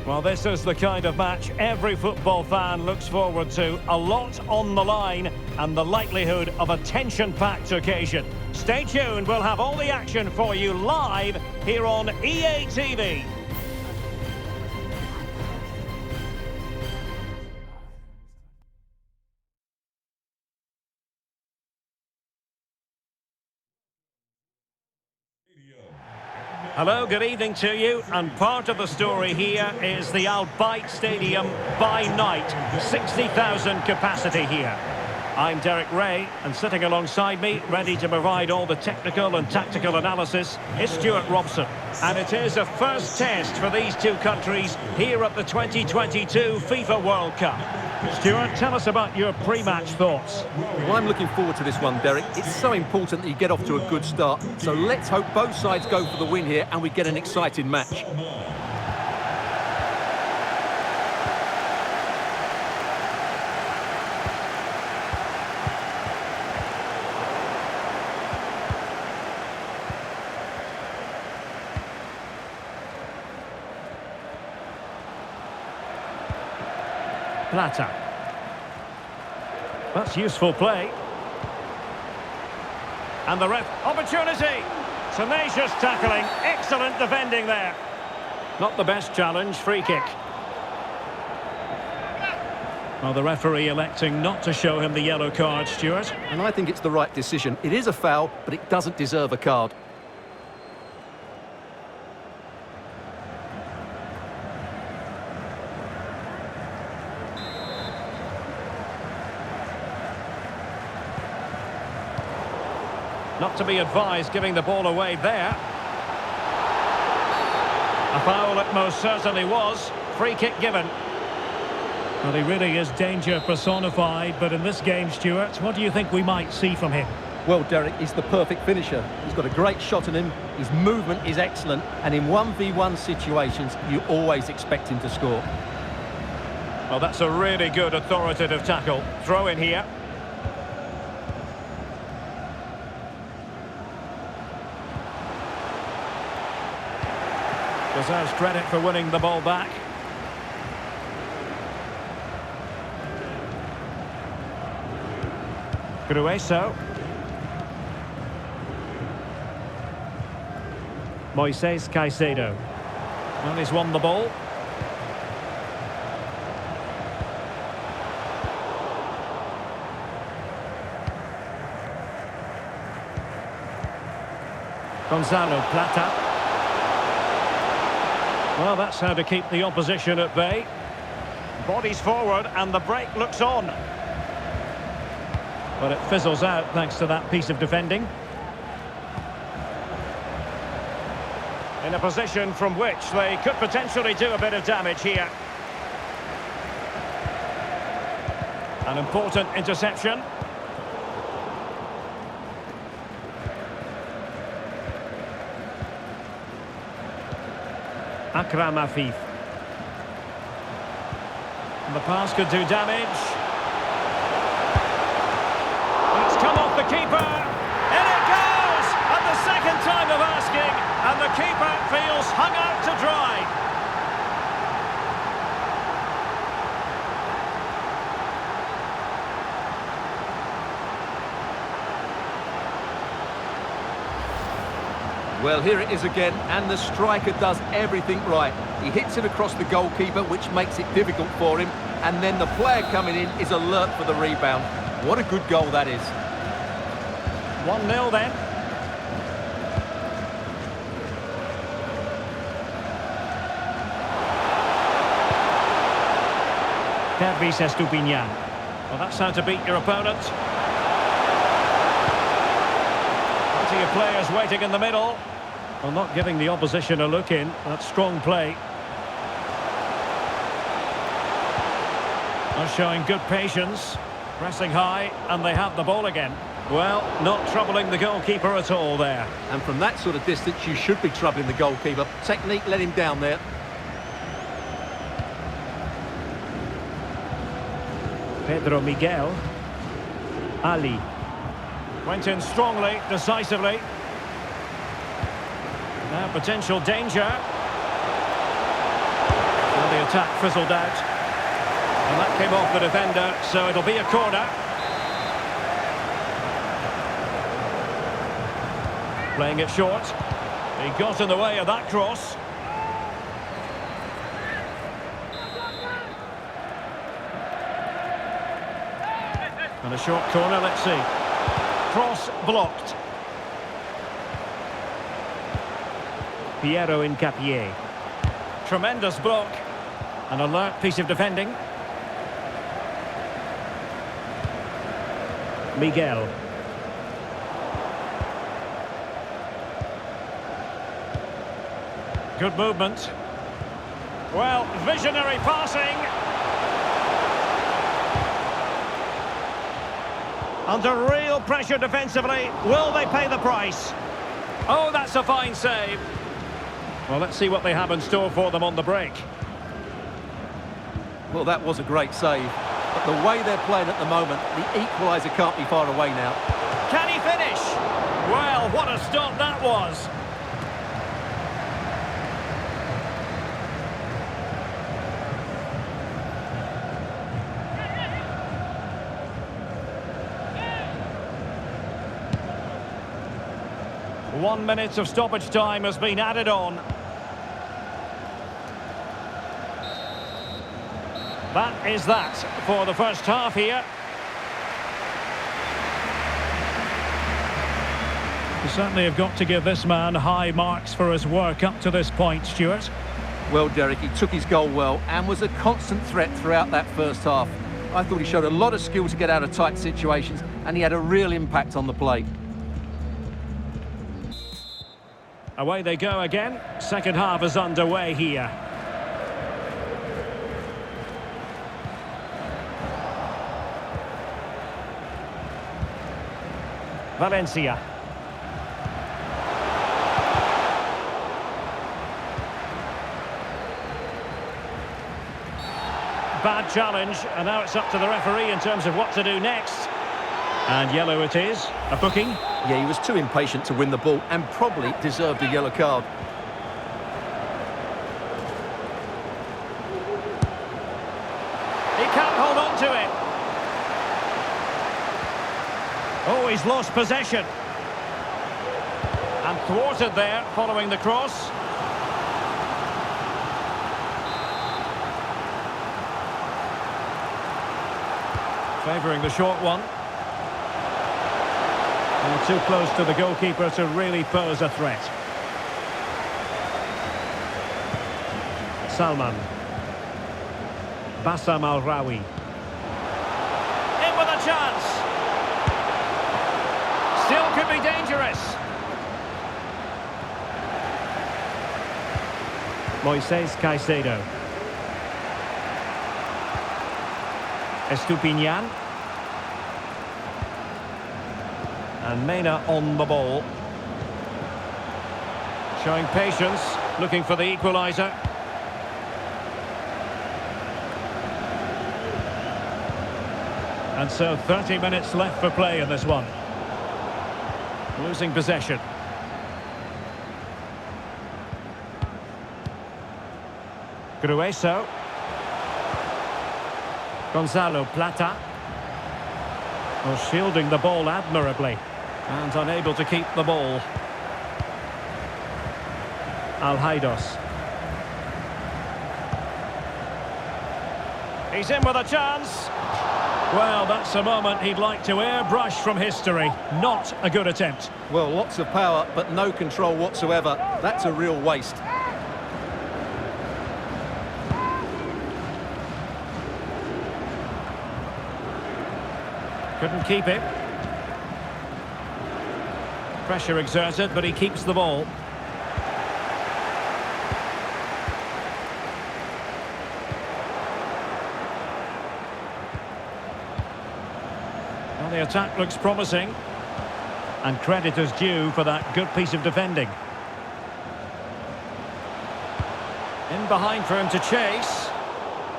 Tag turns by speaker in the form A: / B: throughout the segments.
A: Well, this is the kind of match every football fan looks forward to. A lot on the line and the likelihood of a tension-packed occasion. Stay tuned, we'll have all the action for you live here on EA TV. Hello, good evening to you, and part of the story here is the Al Bayt Stadium by night. 60,000 capacity here. I'm Derek Ray, and sitting alongside me, ready to provide all the technical and tactical analysis, is Stuart Robson. And it is a first test for these two countries here at the 2022 FIFA World Cup. Stuart, tell us about your pre-match thoughts.
B: Well, I'm looking forward to this one, Derek. It's so important that you get off to a good start. So let's hope both sides go for the win here and we get an exciting match.
A: Plata. That's useful play. And the ref... Opportunity! Tenacious tackling. Excellent defending there. Not the best challenge. Free kick. Well, the referee electing not to show him the yellow card, Stuart.
B: And I think it's the right decision. It is a foul, but it doesn't deserve a card.
A: Not to be advised giving the ball away there. A foul it most certainly was. Free kick given. Well, he really is danger personified, but in this game, Stuart, what do you think we might see from him?
B: Well, Derek, he's the perfect finisher. He's got a great shot in him, his movement is excellent, and in 1v1 situations, you always expect him to score.
A: Well, that's a really good authoritative tackle. Throw in here. Deserves credit for winning the ball back. Grueso. Moises Caicedo. Well, he's won the ball. Gonzalo Plata. Well, that's how to keep the opposition at bay. Bodies forward and the break looks on. But it fizzles out thanks to that piece of defending. In a position from which they could potentially do a bit of damage here. An important interception. Akram Afif. And the pass could do damage. It's come off the keeper. In it goes! At the second time of asking, and the keeper feels hung out to dry.
B: Well, here it is again, and the striker does everything right. He hits it across the goalkeeper, which makes it difficult for him, and then the player coming in is alert for the rebound. What a good goal that is.
A: 1-0 then. Pervis Estupiñán. Well, that's how to beat your opponent. Plenty of players waiting in the middle. Well, not giving the opposition a look in. That's strong play. Well, showing good patience. Pressing high, and they have the ball again. Well, not troubling the goalkeeper at all there.
B: And from that sort of distance, you should be troubling the goalkeeper. Technique let him down there.
A: Pedro Miguel. Ali. Went in strongly, decisively. Now potential danger. Well, the The attack fizzled out. And that came off the defender, so it'll be a corner. Playing it short. He got in the way of that cross. And a short corner, let's see. Cross blocked. Piero Incapié. Tremendous block. An alert piece of defending. Miguel. Good movement. Well, visionary passing. Under real pressure defensively. Will they pay the price? Oh, that's a fine save. Well, let's see what they have in store for them on the break.
B: Well, that was a great save. But the way they're playing at the moment, the equaliser can't be far away now.
A: Can he finish? Well, what a stop that was. One minute of stoppage time has been added on. That is that for the first half here. You certainly have got to give this man high marks for his work up to this point, Stuart.
B: Well, Derek, he took his goal well and was a constant threat throughout that first half. I thought he showed a lot of skill to get out of tight situations, and he had a real impact on the play.
A: Away they go again. Second half is underway here. Valencia. Bad challenge, and now it's up to the referee in terms of what to do next. And yellow it is. A booking.
B: Yeah, he was too impatient to win the ball and probably deserved a yellow card.
A: He can't hold on to it. Oh, he's lost possession. And thwarted there following the cross. Favouring the short one. And too close to the goalkeeper to really pose a threat. Salman. Bassam Al-Rawi. In with a chance. Still could be dangerous. Moises Caicedo. Estupinian. And Mena on the ball. Showing patience, looking for the equaliser. And so 30 minutes left for play in this one. Losing possession. Grueso. Gonzalo Plata. Well, shielding the ball admirably. And unable to keep the ball. Al-Haidos. He's in with a chance. Well, that's a moment he'd like to airbrush from history. Not a good attempt.
B: Well, lots of power, but no control whatsoever. That's a real waste.
A: Couldn't keep it. Pressure exerted, but he keeps the ball. Well, the attack looks promising. And credit is due for that good piece of defending. In behind for him to chase.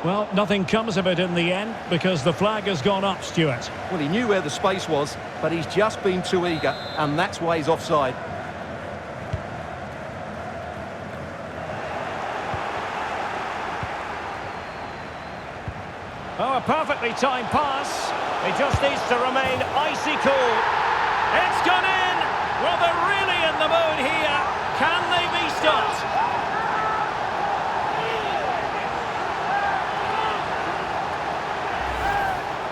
A: Well, nothing comes of it in the end because the flag has gone up, Stuart.
B: Well, he knew where the space was, but he's just been too eager, and that's why he's offside.
A: perfectly timed pass. He just needs to remain icy cool. It's gone in! Well, they're really in the mood here. Can they be stopped?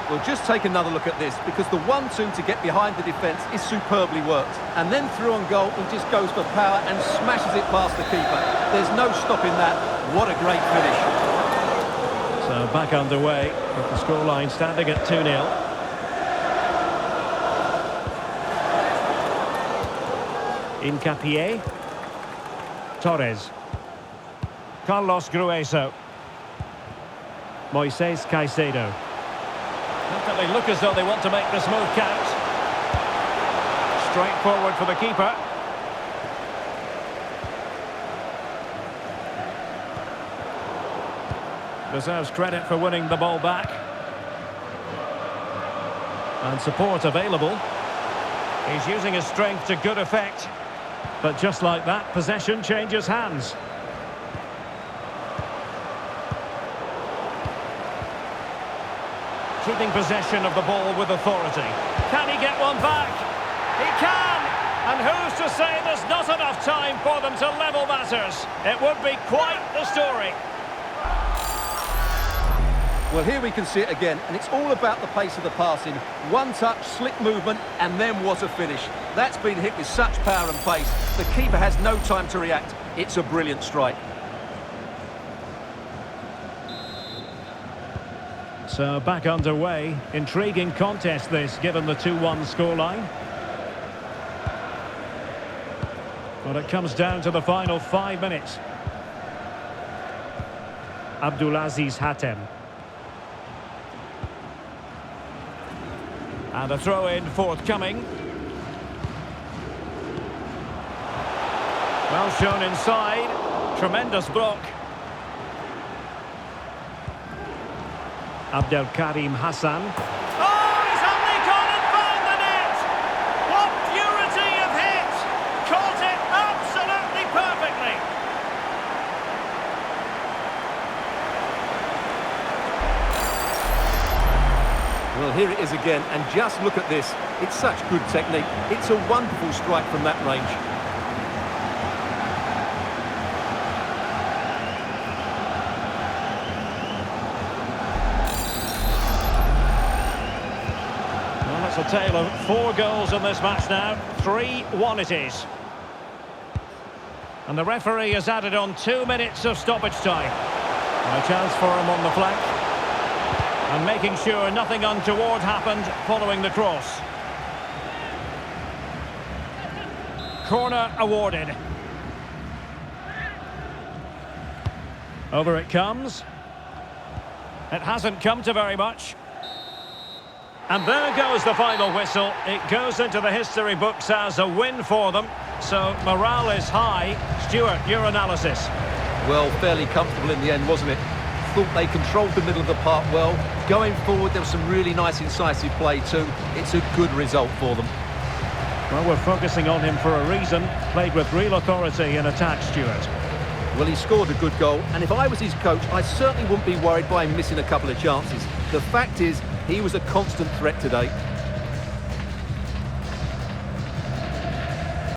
B: Well, just take another look at this, because the 1-2 to get behind the defence is superbly worked. And then through on goal, he just goes for power and smashes it past the keeper. There's no stopping that. What a great finish.
A: So back underway, with the scoreline standing at 2-0. Hincapié. Torres. Carlos Grueso. Moises Caicedo. They look as though they want to make this move count. Straight forward for the keeper. Deserves credit for winning the ball back. And support available. He's using his strength to good effect. But just like that, possession changes hands. Keeping possession of the ball with authority. Can he get one back? He can! And who's to say there's not enough time for them to level matters? It would be quite the story.
B: Well, here we can see it again, and it's all about the pace of the passing. One touch, slick movement, and then what a finish. That's been hit with such power and pace. The keeper has no time to react. It's a brilliant strike.
A: So back underway. Intriguing contest this, given the 2-1 scoreline. But it comes down to the final 5 minutes. Abdulaziz Hatem. And a throw-in forthcoming. Well shown inside. Tremendous block. Abdelkarim Hassan.
C: Oh, he's only gone and found the net! What purity of hit! Caught it absolutely perfectly!
B: Well, here it is again, and just look at this. It's such good technique. It's a wonderful strike from that range.
A: It's a tale of 4 goals in this match now. 3-1 it is. And the referee has added on 2 minutes of stoppage time. And a chance for him on the flank. And making sure nothing untoward happened following the cross. Corner awarded. Over it comes. It hasn't come to very much. And there goes the final whistle. It goes into the history books as a win for them. So morale is high. Stuart, your analysis.
B: Well, fairly comfortable in the end, wasn't it? Thought they controlled the middle of the park well. Going forward, there was some really nice incisive play too. It's a good result for them.
A: Well, we're focusing on him for a reason. Played with real authority in attack, Stuart.
B: Well, he scored a good goal, and if I was his coach, I certainly wouldn't be worried by him missing a couple of chances. The fact is, he was a constant threat today.